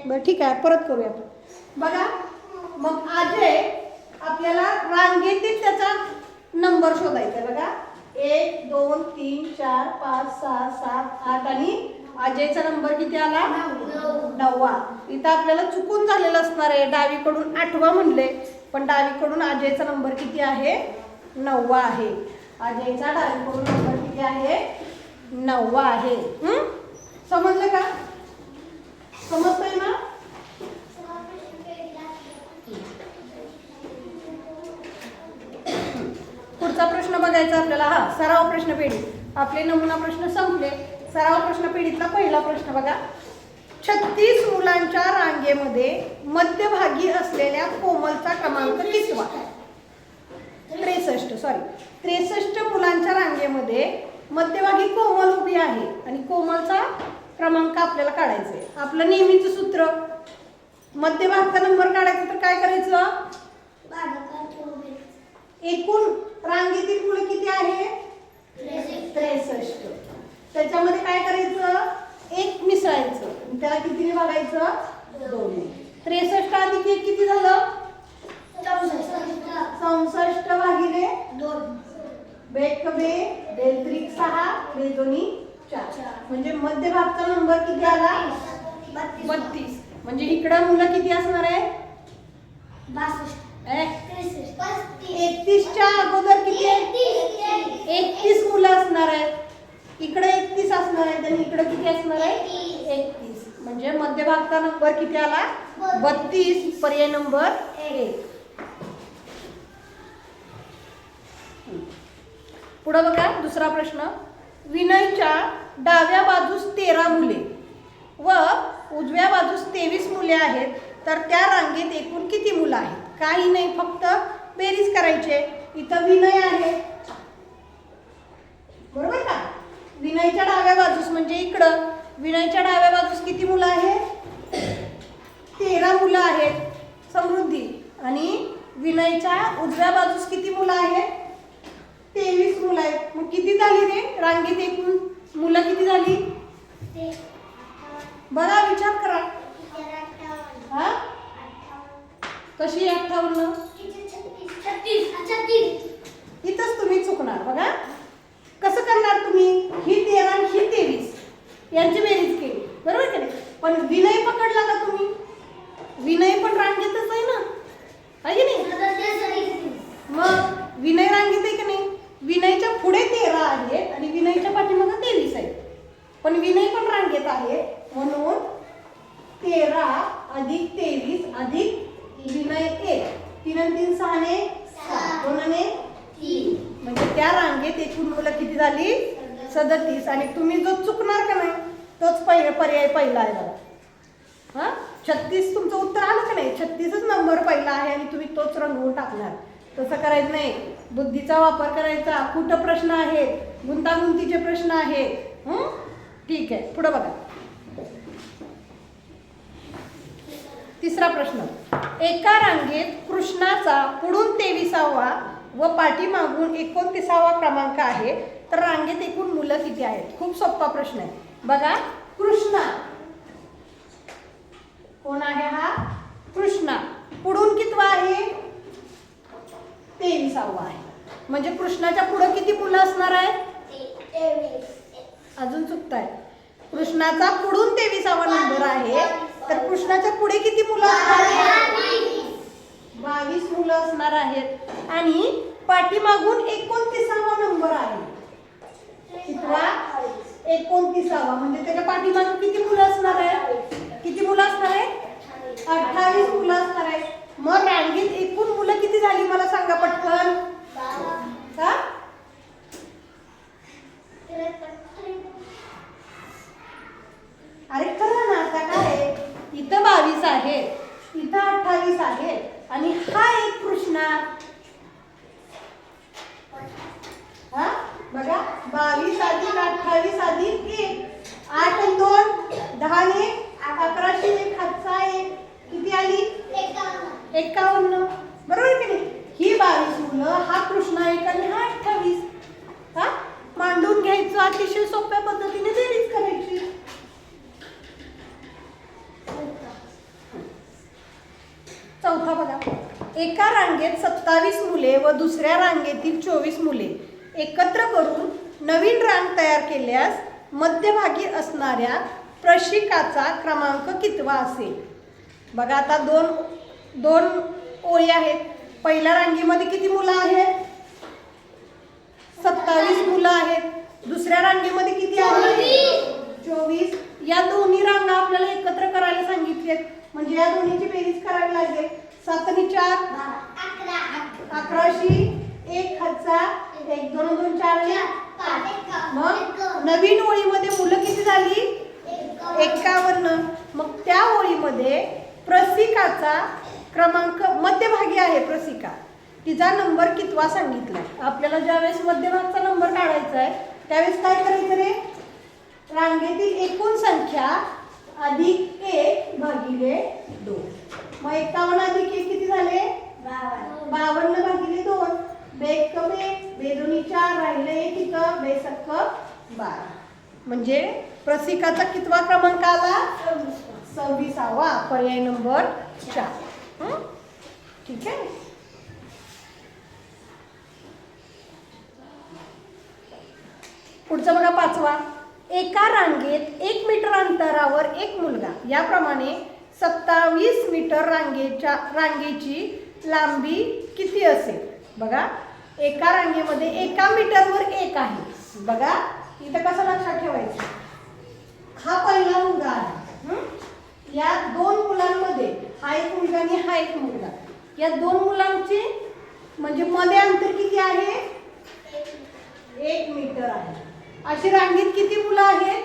बरं ठीक आहे, परत करूया आपण. बघा मग अजय आपल्याला रांगेतील त्याचा नंबर शोधायचा आहे. बघा 1 2 3 4 5 6 7 8 आणि अजयचा नंबर किती आला? 9वा. इथं आपल्याला चुकून झालेलं असणार आहे, डावीकडून 8वा म्हणले, पण डावीकडून अजयचा नंबर किती आहे? 9वा आहे. अजयचा डावीकडून नंबर किती आहे? 9वा आहे. समजलं का? समजतंय ना? पुढचा प्रश्न बघायचा आपल्याला. हा सराव प्रश्न पेढी. आपले नमुना प्रश्न संपले. सराव प्रश्न पेढीतला पहिला प्रश्न बघा. 36 मुलांच्या रांगेमध्ये मध्यभागी असलेल्या कोमलचा क्रमांक कितवा? 63 मुलांच्या रांगेमध्ये मध्यभागी कोमल उभी आहे आणि कोमलचा क्रमांक आपल्याला काढायचा आहे. आपलं नेहमीचं सूत्र, मध्यभागचा नंबर काढायचा तर काय करायचं? एकूण रांगेतील मुलं किती आहे? 63. त्याच्यामध्ये काय करायचं? 1 मिसळायचं, त्याला कितीने भागायचं? 2. 63 अधिक 1 किती झालं? 64 भागिले 2. बेक बे बेल त्रिक 6 बेल दोन्ही 4. म्हणजे मध्यभागचा नंबर किती आला? 32. म्हणजे इकडं मुलं किती असणार आहे? 31च्या अगोदर किती आहे? 31 मुलं असणार आहेत. इकडे 31 असणार आहे आणि इकडे किती असणार आहे? 31. म्हणजे मध्यभागचा नंबर किती आला? 32. पर्याय नंबर 1. पुढे बघा दुसरा प्रश्न. विनयच्या डाव्या बाजूस 13 मुले व उजव्या बाजूस 23 मुले आहेत, तर त्या रांगेत एकूण किती मुलं आहेत? काही नाही, फक्त बेरीज करायचे. इथं विनय आहे बरोबर का? विनयच्या डाव्या बाजूस म्हणजे इकडं विनयच्या डाव्या बाजूस किती मुलं आहेत? 13 मुलं आहेत. समृद्धी. आणि विनयच्या उजव्या बाजूस किती मुलं आहेत? 23 मुलं आहेत. मग किती झाली रे रांगेत एकूण मुलं किती झाली? बघा विचार करा. हा कशी 58? इथंच तुम्ही चुकणार. बघा कसं करणार तुम्ही? ही 13 आणि ही 23 यांची बेरीज केली बरोबर की नाही? पण विनय पकडला का तुम्ही? विनय पण रांगेतच आहे ना, आहे की नाही? मग विनय रांगेत आहे की नाही? विनयच्या पुढे 13 आहेत आणि विनयच्या पाठीमागे 23 आहेत, पण विनय पण रांगेत आहे. म्हणून 13 अधिक 23 अधिक विनय 1. 3 आणि 3 6 ने 2 आणि 3. म्हणजे त्या रांगेत एकूण मुलं किती झाली? 37. आणि तुम्ही जो चुकणार का नाही तोच पर्याय पहिला आहे बघा. हा 36 तुमचं उत्तर आलं का नाही? 36च नंबर पहिला आहे आणि तुम्ही तोच रंगवून टाकणार. तसं करायचं नाही, बुद्धीचा वापर करायचा. कुठं प्रश्न आहेत, गुंतागुंतीचे प्रश्न आहेत. ठीक आहे, पुढे बघा. तिसरा प्रश्न. एका रांगेत कृष्णाचा पुढून 23वा व पाठीमागून 29वा क्रमांक आहे, तर रांगेत एकूण मुलं किती आहेत? खूप सोपा प्रश्न आहे. बघा कृष्णा कोण आहे? हा कृष्णा. पुढून कितवा आहे? 23वा आहे. म्हणजे कृष्णाच्या पुढे किती मुलं असणार आहेत? 23. अजून चुकताय. कृष्णाचा पुढून 23वा नंबर आहे, तर कृष्णाच्या पुढे किती मुलं असणार आहेत? 22 मुलं असणार आहेत. आणि पाठीमागून 29वा नंबर आहे. कितवा? 29वा. म्हणजे त्याच्या पाठीमागून किती मुलं असणार आहेत? किती मुलं असणार आहेत? 28 मुलं असणार आहेत. मग रांगेत एकूण मुलं किती झाली मला सांगा पटकन. का? अरे खरं ना, आता काय इथं 22 आहे, इथं 28 आहे आणि हा एक कृष्णा. हा बघा 22 अधिक 28 अधिक 1 8 आणि 2 10 ने 11 1 हातचा 1 किती आली? 51. बरोबर की नाही? ही 22 मुलं, हा कृष्णा 1 आणि हा 28. हा मांडून घ्यायचं, अतिशय सोप्या पद्धतीने बेरीज करायची. चौथा बघा. एका रांगेत 27 मुले व दुसऱ्या रांगेतील 24 मुले एकत्र करून नवीन रांग तयार केल्यास मध्यभागी असणाऱ्या प्रशिकाचा क्रमांक कितवा असेल? बघा आता दोन ओळी आहेत. पहिल्या रांगेमध्ये किती मुलं आहेत? 27 मुलं आहेत. दुसऱ्या रांगेमध्ये किती आहेत? 24. या दोन्ही रांगा आपल्याला एकत्र करायला सांगितलेत, म्हणजे या दोन्हीची बेरीज करावी लागेल. 7 आणि 4 11शी 1000 1 2 2 4 मग नवीन ओळीमध्ये मुलं किती झाली? 51. मग त्या ओळीमध्ये प्रशिकाचा क्रमांक मध्यभागी आहे. प्रशिका तिचा नंबर कितवा सांगितलाय आपल्याला. ज्यावेळेस मध्यभागचा नंबर काढायचा आहे त्यावेळेस काय करायचं रे? रांगेतील एकूण संख्या अधिक 1 भागिले 2. मग 51 अधिक 1 किती झाले? 52 भागिले 2. बेक बे बेदोनी 4 राहिले 1 इथं बेसक्क 12. म्हणजे प्रशिकाचा कितवा क्रमांक आला? 26वा. पर्याय नंबर 4. ठीक आहे. पुढचं बघा 5वा. एका रांगेत 1 मीटर अंतरावर एक मुलगा. याप्रमाणे 27 मीटर रांगेची लांबी किती असेल? बघा एका रांगेमध्ये 1 मीटरवर एक आहे. बघा इथं कसं लक्षात ठेवायचं? हा पहिला मुलगा आहे. या दोन मुलांमध्ये हा एक मुलगा आणि हा एक मुलगा. या दोन मुलांचे म्हणजे मध्ये अंतर किती आहे? 1 मीटर आहे. अशी रांगेत किती मुलं आहेत?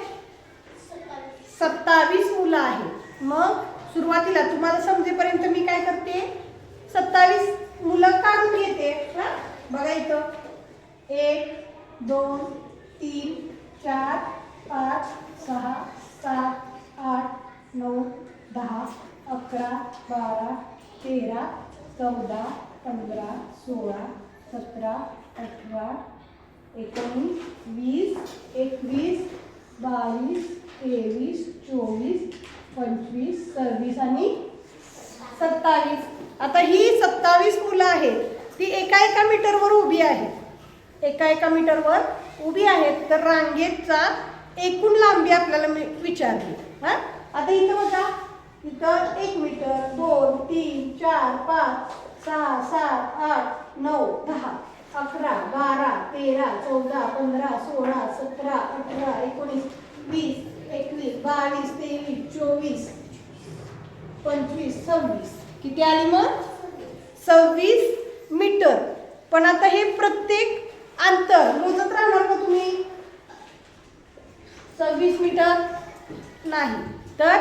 27 मुलं आहेत. मग सुरुवातीला तुम्हाला समजेपर्यंत मी काय करते? 27 मुलं काढून घेते. बघा इथं 1 2 3 4 5 6 7 8 9 10 11 12 13 14 15 16 17 18 19 20 21 22 23 24 25 26 आणि 27. आता ही 27 मुलं आहेत ती एका मीटरवर उभी आहेत. एका मीटरवर उभी आहेत. तर रांगेचा एकूण लांबी आपल्याला विचारली. आता इथं बघा इथं 1 मीटर 2 3 4 5 6 7 8 9 10 11 12 13 14 15 16 17 18 19 20 21 22 23 24 25 26. किती आली मग? 26 मीटर. पण आता हे प्रत्येक अंतर मोजत राहणार का तुम्ही? 26 मीटर नाही. तर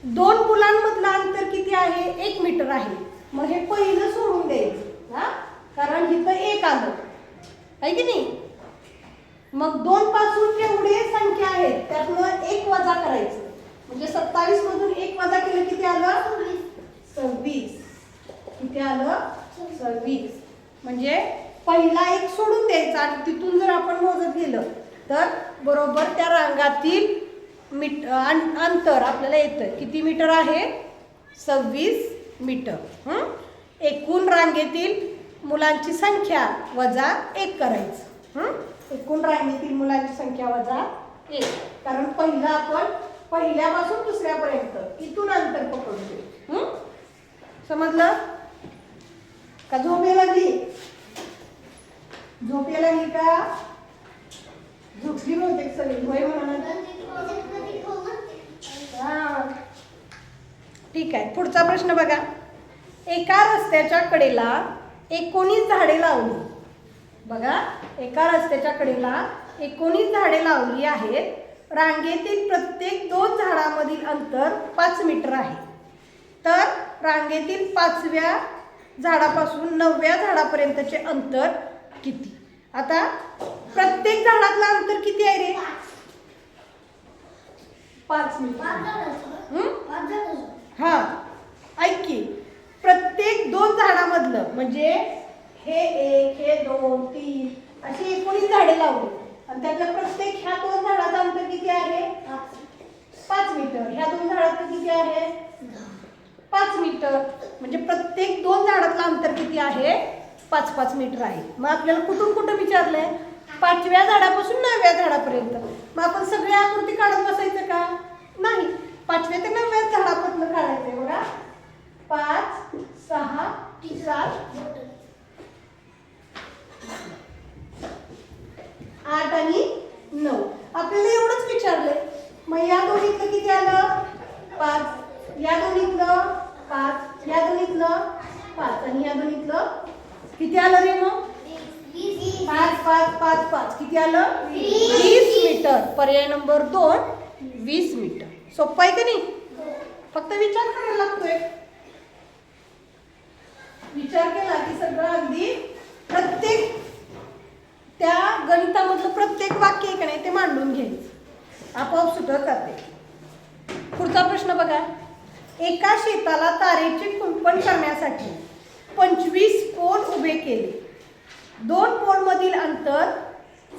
दोन मुलांमधलं अंतर किती आहे? 1 मीटर आहे. मग हे पहिलं सोडून द्यायचं. कारण इथं 1 आलं आहे की नाही. मग 2 पासून जेवढे संख्या आहेत त्यातनं 1 वजा करायचं. म्हणजे 27 मधून 1 वजा केलं किती आलं? 26. किती आलं? 26. म्हणजे पहिला 1 सोडून द्यायचा आणि तिथून जर आपण मोजत गेलं तर बरोबर त्या रांगातील अंतर आपल्याला येतं. किती मीटर आहे? 26 मीटर. एकूण रांगेतील मुलांची संख्या वजा 1 करायचं. एकूण रांगेतील मुलांची संख्या वजा 1. कारण पहिला आपण पहिल्यापासून दुसऱ्यापर्यंत इथून अंतर पकडतो. समजलं का? झोप यायला लागली? झोप यायला लागली का? झोपली नव्हते सगळी होय म्हणा. ठीक आहे. पुढचा प्रश्न बघा. एका रस्त्याच्या कडेला 19 झाडे लावली. बघा एका रस्त्याच्या कडेला 19 झाडे लावली आहेत. रांगेतील प्रत्येक 2 झाडांमधील अंतर 5 मीटर आहे. तर रांगेतील 5व्या झाडापासून 9व्या झाडापर्यंतचे अंतर किती? आता प्रत्येक झाडातलं अंतर किती आहे रे? 5 मीटर. ऐक की प्रत्येक 2 झाडामधलं म्हणजे हे 1 हे 2 3 अशी 19 झाडे लावली आणि त्यातलं प्रत्येक ह्या 2 झाडाचं अंतर किती आहे? 5 मीटर. ह्या 2 झाडाचं किती आहे? 5 5 मीटर, म्हणजे प्रत्येक 2 झाडातलं अंतर किती आहे? 5-5 मीटर आहे. मग आपल्याला कुठून कुठं विचारलंय? 5व्या झाडापासून 9व्या झाडापर्यंत. मग आपण सगळ्या आकृती काढत बसायचं का? नाही, 5व्या ते 9व्या झाडापासून काढायचंय बघा. 5, 6, 7, 8 आणि 9. आपल्याला एवढंच विचारलंय. मग या दोन्हीतलं किती आलं? 5. या दोन्हीतलं 5, या दोन्हीतलं 5 आणि या दोन्हीतलं किती आलं रे? मग 5, 5, 5, 5 किती आलं? 20 मीटर. पर्याय नंबर 2 20 मीटर. सोपं आहे का नाही? फक्त विचार करायला लागतोय. विचार केला की सगळं अगदी प्रत्येक त्या गणितामधलं प्रत्येक वाक्य आहे का नाही ते मांडून घ्यायचं, आपोआप सुटत जाते. पुढचा प्रश्न बघा. एका शेताला तारेचे कुंपण करण्यासाठी 25 पोल उभे केले. 2 पोलमधील अंतर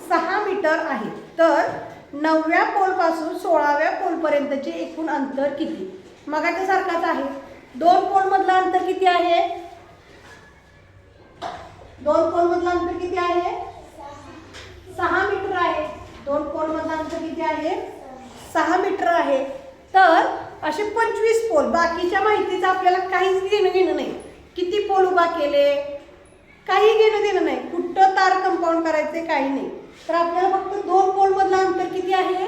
6 मीटर आहे. तर 9व्या पोलपासून 16व्या पोलपर्यंतचे एकूण अंतर किती? मगाच्या सारखाच आहे. 2 पोलमधलं अंतर किती आहे? 2 पोलमधलं अंतर किती आहे? 6 मीटर आहे. 2 पोलमधलं अंतर किती आहे? 6 मीटर आहे. तर असे 25 पोल. बाकीच्या माहितीचं आपल्याला काहीच घेणं नाही. किती पोल उभा केले काही घेणं देणं नाही. कुठं तार कंपाऊंड करायचे काही नाही. तर आपल्याला फक्त 2 पोल मधलं अंतर किती आहे?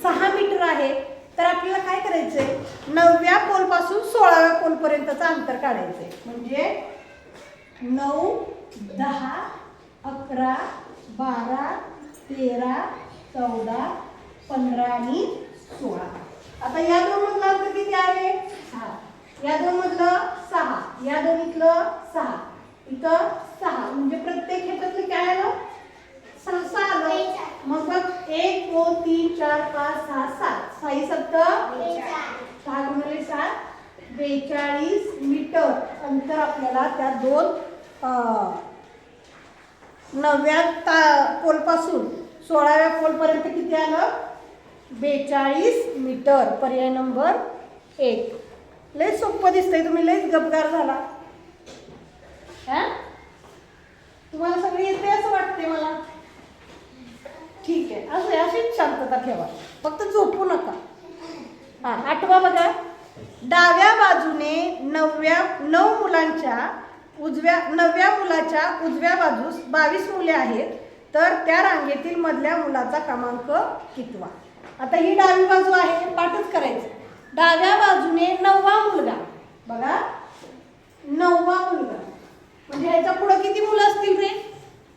6 मीटर आहे. तर आपल्याला काय करायचंय? 9व्या पोल पासून 16व्या पोल पर्यंतचं अंतर काढायचंय. म्हणजे 9, 10, 11, 12, 13, 14, 15 आणि 16. आता या 2 मधलं अंतर किती आहे? 6. या 2 मधलं 6, या दोन्हीतलं 6, इथं 6. म्हणजे प्रत्येक ह्याच्यातलं काय आलं? 6 आलं. मग बघ 1, 2, 3, 4, 5, 6, 7. 6 7 6 गुणिले 7 42 मीटर अंतर आपल्याला त्या 9व्या पोलपासून 16व्या पोलपर्यंत किती आलं? 42 मीटर. पर्याय नंबर 1. लय सोपं दिसतंय. तुम्ही लयच गपगार झाला. तुम्हाला सगळी येते असं वाटते मला. ठीक आहे, असं अशीच शांतता ठेवा, फक्त झोपू नका. 8वा बघा. डाव्या बाजूने 9 मुलांच्या 9व्या मुलाच्या उजव्या बाजूस 22 मुले आहेत. तर त्या रांगेतील मधल्या मुलाचा क्रमांक कितवा? आता ही डावी बाजू आहे, पाठच करायचं. डाव्या बाजूने 9वा मुलगा बघा. 9वा मुलगा म्हणजे ह्याच्या पुढे किती मुलं असतील रे?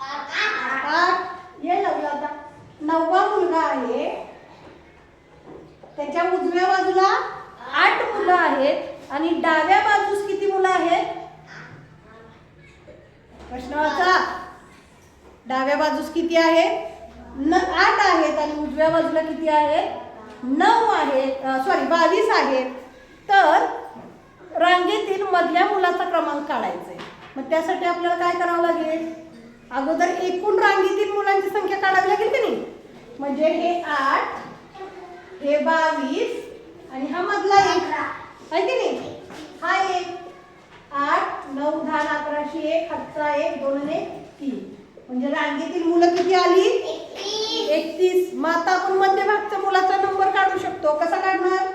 8. हे लागलं आता. 9वा मुलगा आहे, त्याच्या उजव्या बाजूला 8 मुलं आहेत आणि डाव्या बाजूस किती मुलं आहेत? प्रश्न वाचा. डाव्या बाजूस किती आहेत? 8 आहेत आणि उजव्या बाजूला किती आहेत? 9 आहेत. 22 आहेत. तर रांगेतील मधल्या मुलाचा क्रमांक काढायचा आहे. मग त्यासाठी आपल्याला काय करावं लागेल? अगोदर एकूण रांगेतील मुलांची संख्या काढावी लागेल की नाही? म्हणजे हे 8, हे 22 आणि हा मधला 1 आहे की नाही? हा 1. 8, 9, 10, 11, 1, हातचा 1, 2 आणि 3. म्हणजे रांगेतील मुलं किती आली? 31. मग आता आपण मध्यभागच्या मुलाचा नंबर काढू शकतो. कसा काढणार?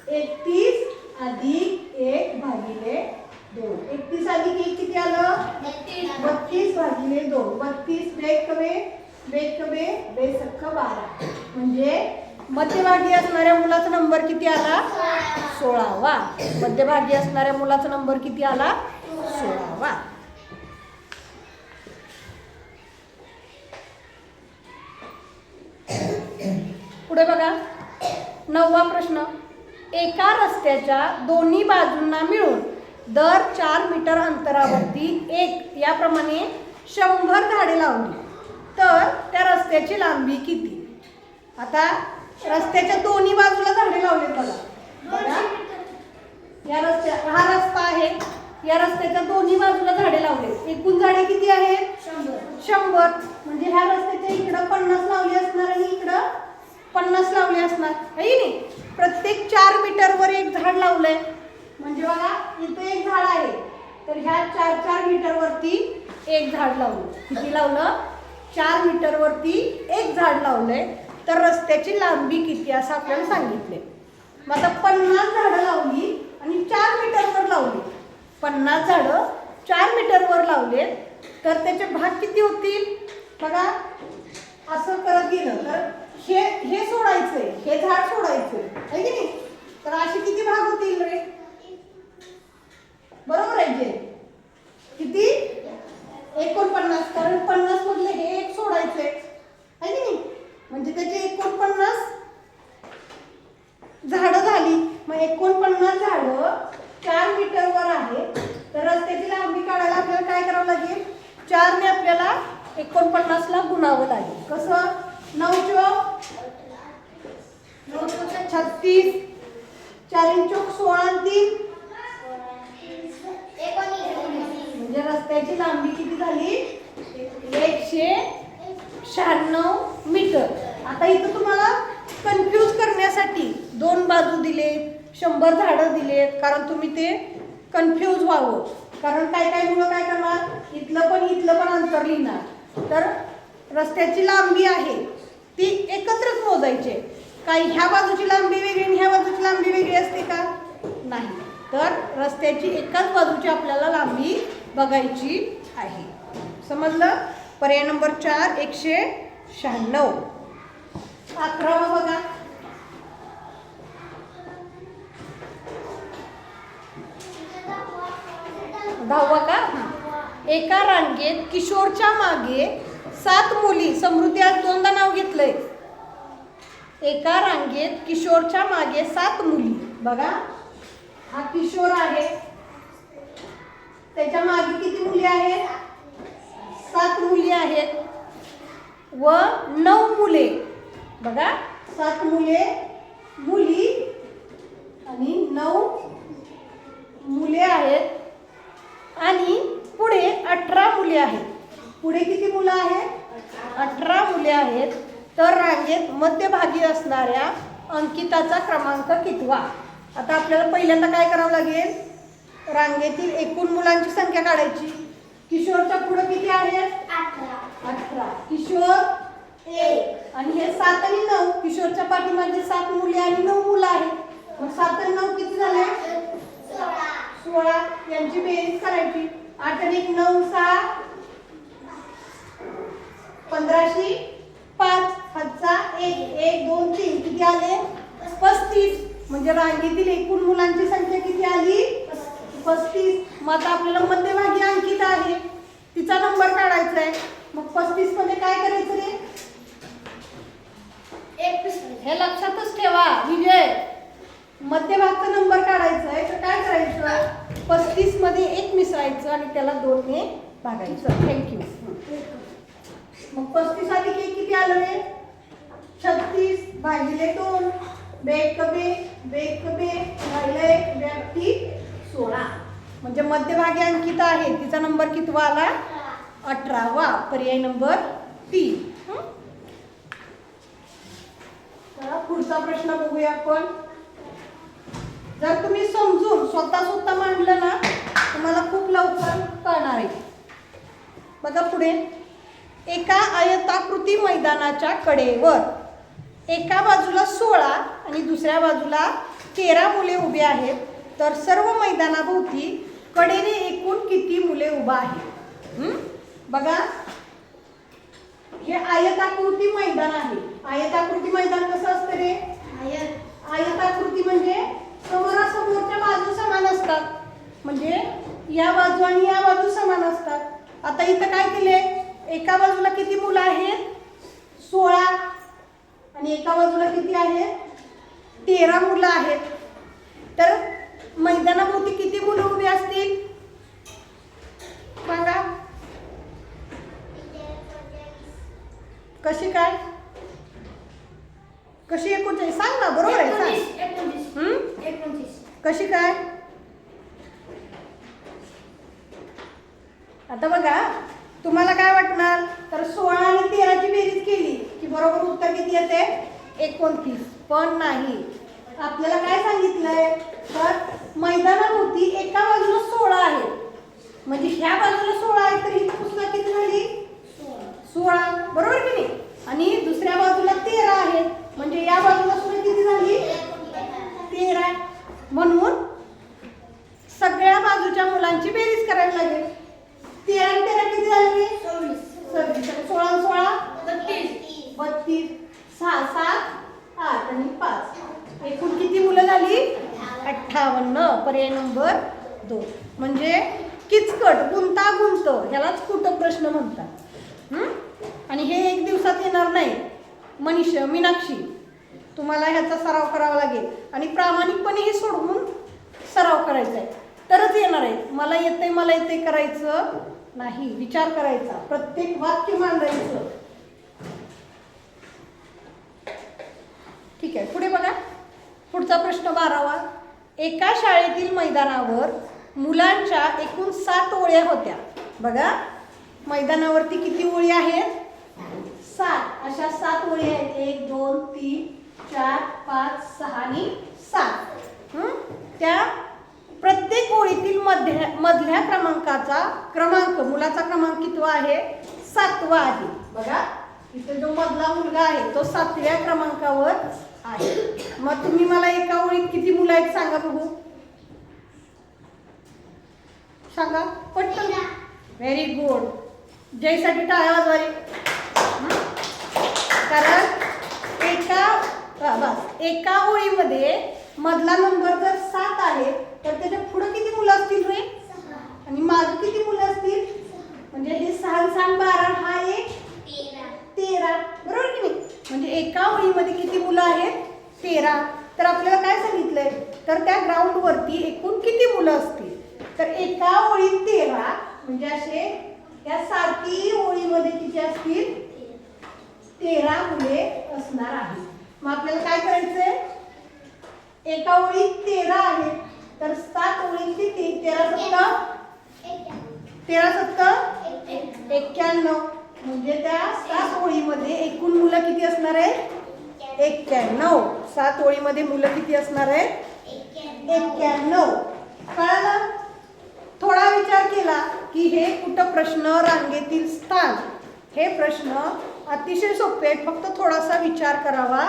31 अधिक 1 भागिले 2. 31 अधिक 1 किती आलं? 32 भागिले 2. 32 बेक कमे 12. म्हणजे मध्यभागी असणाऱ्या मुलाचा नंबर किती आला? 16वा. मध्यभागी असणाऱ्या मुलाचा नंबर किती आला? 16वा. पुढे बघा. 9वा प्रश्न. एका रस्त्याच्या दोन्ही बाजूंना मिळून दर 4 मीटर अंतरावरती याप्रमाणे 100 झाडे लावली तर त्या रस्त्याची लांबी किती? आता रस्त्याच्या दोन्ही बाजूला झाडे लावले बघा. हा रस्ता आहे. या रस्त्याच्या दोन्ही बाजूला झाडे लावले. एकूण झाडे किती आहेत? 100. म्हणजे ह्या रस्त्याच्या इकडं 50 लावली असणार आणि इकडं 50 लावले असणार आहे नाही. प्रत्येक 4 मीटरवर एक झाड लावलंय. म्हणजे बघा इथं एक झाड आहे, तर ह्या 4 मीटरवरती एक झाड लावलं. किती लावलं? 4 मीटरवरती एक झाड लावलंय. तर रस्त्याची लांबी किती असं आपल्याला सांगितले. मग आता 50 झाडं लावली आणि 4 मीटरवर लावली. 50 झाडं 4 मीटरवर लावले तर त्याचे भाग किती होतील? बघा असं करत गेलं तर हे सोडायचंय, हे झाड सोडायचंय आहे की नाही. तर असे किती भाग होतील रे? बरोबर आहे जे किती? 49. कारण 50 मधले हे एक सोडायचंय आहे की नाही. म्हणजे त्याचे 49 झाडं झाली. मग 49 झाडं 4 मीटरवर आहे. तर रस्त्याची लांबी काढायला आपल्याला काय करावं लागेल? 4 ने आपल्याला 49 ला गुणावं लागेल. कसं? 9 चौक 36, 4 चौक 16 3 म्हणजे रस्त्याची लांबी किती झाली? 196 मीटर. आता इथं तुम्हाला कन्फ्यूज करण्यासाठी 2 बाजू दिले, 100 झाडं दिलेत, कारण तुम्ही ते कन्फ्यूज व्हावं. कारण काय मुलं काय करणार? इथलं पण अंतर लिहिणार. तर रस्त्याची लांबी आहे ती एकत्रच मोजायची. काही ह्या बाजूची लांबी वेगळी आणि ह्या बाजूची लांबी वेगळी असते का? नाही. तर रस्त्याची एकाच बाजूची आपल्याला लांबी बघायची आहे. समजलं? पर्याय नंबर 4 196. 11वा बघा. दहावा का? एका रांगेत किशोरच्या मागे 7 मुली. समृद्धी आज 2दा नाव घेतलंय. एका रांगेत किशोरच्या मागे 7 मुली. बघा हा किशोर आहे, त्याच्या मागे किती मुली आहेत? 7 मुली आहेत व 9 मुले. बघा 7 मुली आणि 9 मुले आहेत. आणि पुढे 18 मुले आहेत. पुढे किती मुलं आहेत? 18 मुले आहेत. तर रांगेत मध्यभागी असणाऱ्या अंकिताचा क्रमांक कितवा? आता आपल्याला पहिल्यांदा काय करावं लागेल? रांगेतील एकूण मुलांची संख्या काढायची. किशोरच्या पुढे किती आहेत? 18. किशोर 1 आणि हे 7 आणि 9. किशोरच्या पाठीमागे 7 मुले आणि 9 मुलं आहेत. मग 7 आणि 9 किती झाले? 16. यांची बेरीज करायची. 8 आणि 1 9 6 15शी 5 हातचा 1 1 2 3 किती आले? 35. म्हणजे रांगेतील एकूण मुलांची संख्या किती आली? 35. मग आता आपल्याला मध्यभागी अंकिता आहे, तिचा नंबर काढायचा आहे. मग 35 मध्ये काय करायचं रे? हे लक्षातच ठेवा विजय. मध्यभागचा नंबर काढायचा आहे तर काय करायचं? 35 मध्ये 1 मिसळायचं आणि त्याला 2 ने भागायचं. थँक्यू. मग 35 अधिक 1 किती आलं रे? 36 भागिले 2 बेक बे भागिले 1 व्यक्ती 16. म्हणजे मध्यभागी अंकिता आहे, तिचा नंबर कितवा आला? 18वा. पर्याय नंबर 3. पुढचा प्रश्न बघूया आपण. जर तुम्ही समजून स्वतः मांडलं ना तुम्हाला खूप लवकर कळणार आहे. बघा पुढे. एका आयताकृती मैदानाच्या कडेवर एका बाजूला 16 आणि दुसऱ्या बाजूला 13 मुले उभी आहेत. तर सर्व मैदानाभोवती कडेने एकूण किती मुले उभा आहेत? बघा हे आयताकृती मैदान आहे. आयताकृती मैदान कसं असतं रे? आयताकृती म्हणजे समोरासमोरच्या बाजू समान असतात. म्हणजे या बाजू आणि या बाजू समान असतात. आता इथं काय केले? एका बाजूला किती मुलं आहेत? 16 आणि एका बाजूला किती आहेत? 13 मुलं आहेत. तर मैदानाभोवती किती मुलं उभी असतील? सांगा. कशी काय? कशी 39? सांग ना. बरोबर आहे. 29. कशी काय? आता बघा तुम्हाला काय वाटणार? तर 16 आणि 13ची बेरीज केली की बरोबर उत्तर किती येते? 29. पण नाही. आपल्याला काय सांगितलंय? तर मैदानाभोवती एका बाजूला 16 आहेत, म्हणजे ह्या बाजूला 16 आहेत तर इथं पुस्तक किती झाली 16, बरोबर की नाही? आणि दुसऱ्या बाजूला 13 आहेत, म्हणजे या बाजूला सुद्धा किती झाली 13. म्हणून सगळ्या बाजूच्या मुलांची बेरीज करायला लागेल. 13 आणि 13 किती झाले 26. 16 आणि 16 32. 6 7 8 आणि 5 एकूण किती मुलं झाली 58. पर्याय नंबर 2. म्हणजे किचकट गुंतागुंत ह्यालाच कुठं प्रश्न म्हणतात. आणि हे एक दिवसात येणार नाही. मनीषा मीनाक्षी तुम्हाला ह्याचा सराव करावा लागेल आणि प्रामाणिकपणे हे सोडवून सराव करायचा आहे तरच येणार आहे. मला येते करायचं नाही, विचार करायचा, प्रत्येक वाक्य मांडायचं. ठीक आहे, पुढे बघा. पुढचा प्रश्न 12वा. एका शाळेतील मैदानावर मुलांच्या एकूण 7 ओळ्या होत्या. बघा मैदानावरती किती ओळी आहेत 7. अशा 7 ओळी आहेत. 1 2 3 4 5 6 आणि 7. त्या प्रत्येक ओळीतील मधल्या क्रमांक मुलाचा क्रमांक कितवा आहे 7वा आहे. बघा इथे जो मधला मुलगा आहे तो 7व्या क्रमांकावर आहे. मग तुम्ही मला एका ओळीत किती मुलं आहेत सांगा बघू. सांगा पटकन. Very good. जयसाठी टाळ्या वाजवायला. कारण एका ओळीमध्ये मधला नंबर जर 7 आहे तर त्याच्या पुढे किती मुलं असतील रे आणि मागे किती मुलं असतील, म्हणजे हे 6 6 12 हा एक 13, बरोबर की नाही? म्हणजे एका ओळीमध्ये किती मुलं आहेत 13. तर आपल्याला काय सांगितलंय तर त्या ग्राउंड वरती एकूण किती मुलं असतील तर एका ओळीत 13 म्हणजे असे या सारखी ओळीमध्ये किती असतील 13 मुले असणार आहेत. मग आपल्याला काय करायचंय एका ओळीत 13 आहेत तर 7 ओळीत किती 13 7 91 म्हणजे त्या 7 ओळीमध्ये एकूण मुलं किती असणार आहेत 91. 7 ओळीमध्ये मुलं किती असणार आहेत 91. कळलं? थोडा विचार केला की हे कुठं प्रश्न रांगेतील स्थान हे प्रश्न अतिशय सोपे आहेत. फक्त थोडासा विचार करावा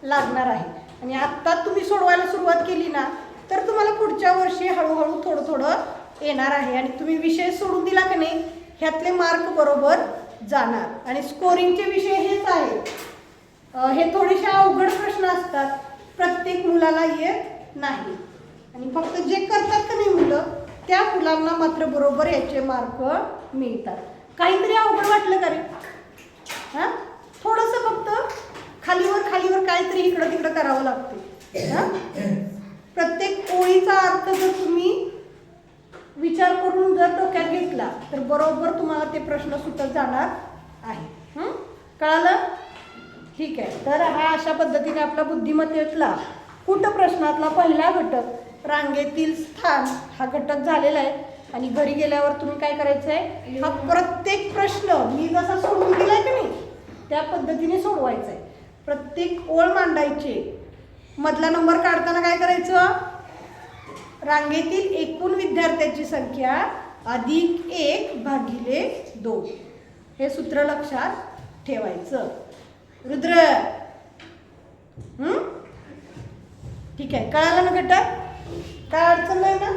लागणार आहे. आणि आत्ता तुम्ही सोडवायला सुरुवात केली ना तर तुम्हाला पुढच्या वर्षी हळूहळू थोडं येणार आहे. आणि तुम्ही विषय सोडून दिला की नाही ह्यातले मार्क बरोबर जाणार. आणि स्कोरिंगचे विषय हेच आहेत. हे थोडेसे अवघड प्रश्न असतात, प्रत्येक मुलाला येत नाही. आणि फक्त जे करतात का नाही मुलं त्या मुलांना मात्र बरोबर याचे मार्क मिळतात. काहीतरी अवघड वाटलं का रे? हां थोडंसं फक्त खालीवर काहीतरी इकडं तिकडं करावं लागते. हां प्रत्येक ओळीचा अर्थ जर तुम्ही विचार करून जर डोक्यात घेतला तर बरोबर तुम्हाला ते प्रश्न सुटत जाणार आहे. कळालं? ठीक आहे. तर हा अशा पद्धतीने आपला बुद्धिमत्तेतला कुठ प्रश्नातला पहिला घटक रांगेतील स्थान हा घटक झालेला आहे. आणि घरी गेल्यावर तुम्ही काय करायचं आहे हा प्रत्येक प्रश्न मी जसा सोडून दिलाय की नाही त्या पद्धतीने सोडवायचा आहे. प्रत्येक ओळ मांडायची. मधला नंबर काढताना काय करायचं रांगेतील एकूण विद्यार्थ्यांची संख्या अधिक 1 भागिले 2 हे सूत्र लक्षात ठेवायचं. रुद्र ठीक आहे. कळालं ना घटक? काय अडचण नाही ना?